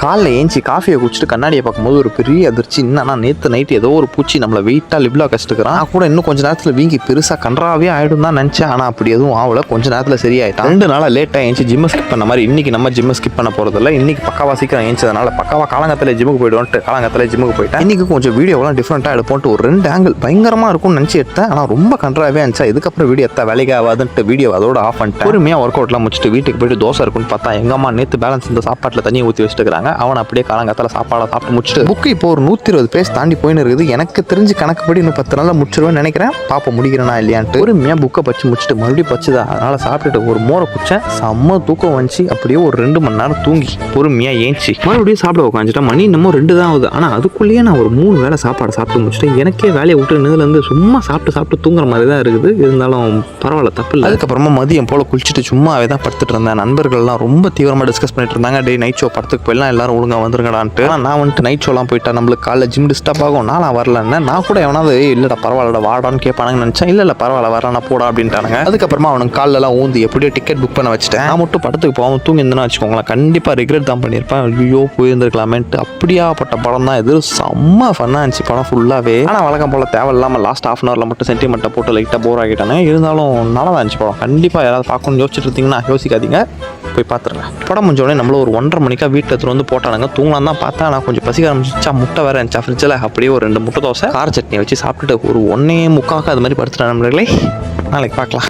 காலைல ஏஞ்சி காஃபியை குடிச்சிட்டு கண்ணாடியை பார்க்கும்போது ஒரு பெரிய அதிர்ச்சி. என்னன்னா நேற்று நைட்டு ஏதோ ஒரு பூச்சி நம்மளை வெயிட்டாக லிப்லா கஷ்டக்கிறான். நான் கூட இன்னும் கொஞ்சம் நேரத்தில் வீங்கி பெருசாக கன்றாவே ஆகிடும் தான் நினச்சேன். ஆனால் அப்படி எதுவும் ஆகல, கொஞ்சம் நேரத்தில் சரியாயிட்டான். 2 நாளாக லேட்டாக ஏஞ்சி ஜிம்மை ஸ்கிப் பண்ண மாதிரி இன்னைக்கு நம்ம ஜிம்மை ஸ்கிப் பண்ண போகிறதில்ல. இன்னைக்கு பக்காவா சீக்கிரம் ஏஞ்சதுனால பக்காவா காலங்கத்தில் ஜிம்முக்கு போய்டுவோன்ட்டு காலங்கத்தில் ஜிம்முக்கு போயிட்டேன். இன்னைக்கு கொஞ்சம் வீடியோலாம் டிஃப்ரெண்ட்டாக எடுப்போன்ட்டு ஒரு 2 ஆங்கிள் பயங்கரமாக இருக்கும்னு நினச்சி எடுத்தேன். ஆனால் ரொம்ப கன்றாவே இருந்துச்சா. இதுக்கப்புறம் வீடியோ எடுத்தா வேலைக்கு ஆகாதுன்ட்டு வீடியோ அதோட ஆஃப் பண்ணிட்டேன். பொறுமையாக ஒர்க் அவுட்லாம் முடிச்சுட்டு வீட்டுக்கு போயிட்டு தோசை இருக்குன்னு பார்த்தா எங்கள் அம்மா நேற்று பேலன்ஸ் இந்த சாப்பாட்டில் தண்ணி ஊற்றி வச்சுட்டுருக்காங்க. அவன் அப்படியே காலங்காத்தால சாப்பாடை சாப்பிட்டு முடிச்சுட்டு புக்கு இப்போ ஒரு 120 பேஜ் தாண்டி போயின்னு இருக்குது. எனக்கு தெரிஞ்சு கணக்குப்படி இன்னும் 10 நாளில் முடிச்சிருவேன்னு நினைக்கிறேன். பாப்பா முடிக்கிறேனா இல்லையான்ட்டு பொறுமையாக புக்கை பச்சு முடிச்சுட்டு மறுபடியும் பச்சுதா. அதனால் சாப்பிட்டுட்டு ஒரு மோரை குடிச்சேன். செம்ம தூக்கம் வந்துச்சு. அப்படியே ஒரு 2 மணி நேரம் தூங்கி பொறுமையாக ஏஞ்சி மறுபடியும் சாப்பிட உட்காந்துட்டா. மணி இன்னமும் 2 தான் ஆகுது. ஆனால் அதுக்குள்ளேயே நான் ஒரு 3 வேளை சாப்பாடு சாப்பிட்டு முடிச்சுட்டு எனக்கே வேலையை விட்டு நிதிலேருந்து சும்மா சாப்பிட்டு தூங்குற மாதிரி தான் இருக்குது. இருந்தாலும் பரவாயில்ல, தப்பு இல்லை. அதுக்கப்புறமா மதியம் போல் குளிச்சுட்டு சும்மாவே தான் படுத்துட்டு இருந்தேன். நண்பர்கள்லாம் ரொம்ப தீவிரமாக டிஸ்கஸ் பண்ணிட்டு இருந்தாங்க. டே நைட் ஷோ படத்துக்கு போயிடலாம், எல்லாரும் ஒழுங்காக வந்துருங்கடான்ட்டு. நான் வந்துட்டு நைட் ஷோலாம் போயிட்டா நம்மளுக்கு காலைல ஜிம் டிஸ்டர்ப் ஆகும், நான் வரலன்னு. நான் கூட எவனாவது இல்லைடா பரவாயில்லடா வாடான்னு கேட்பானுங்கன்னு நினச்சேன். இல்லை பரவாயில்ல வரேன் போடா அப்படின்ட்டானுங்க. அதுக்கப்புறமா அவனுக்கு காலெல்லாம் ஊந்தி எப்படியோ டிக்கெட் புக் பண்ண வச்சுட்டேன். நான் மட்டும் படத்துக்கு போகாமல் தூங்கி இருந்தேன்னு வச்சுக்கோங்களேன், கண்டிப்பாக ரிக்ரெட் தான் பண்ணியிருப்பேன். ஐயோ போயிருந்துருக்கலாமேன்ட்டு. அப்படியாப்பட்ட படம் தான் இது. செம்ம ஃபன்னாக இருந்துச்சு படம் ஃபுல்லாகவே. ஆனால் வழக்கம் போல் தேவையில்லாமல் லாஸ்ட் ½ ஹவரில் மட்டும் சென்டிமெண்ட்டை போட்டு லைட்டாக போர் ஆகிட்டானே. இருந்தாலும் நல்லா தான் இருந்துச்சு படம். கண்டிப்பாக யாராவது பார்க்கணும்னு யோசிச்சுட்டு இருந்தீங்கன்னா யோசிக்காதீங்க, போய் பார்த்துருங்க. படம் முடிஞ்சோடனே நம்மள ஒரு 1:30 மணிக்கா வீட்டில் எடுத்துகிட்டு வந்து போட்டானுங்க. தூங்கலாம் தான் பார்த்தேன். ஆனால் கொஞ்சம் பசிக்க ஆரம்பிச்சிச்சா. முட்டை வேறு இருந்துச்சா ஃப்ரிட்ஜில். அப்படியே ஒரு 2 முட்டை தோசை கார சட்னி வச்சு சாப்பிட்டுட்டு ஒரு 1:45 அது மாதிரி படுத்துட்டேன். நண்பர்களே, நாளைக்கு பார்க்கலாம்.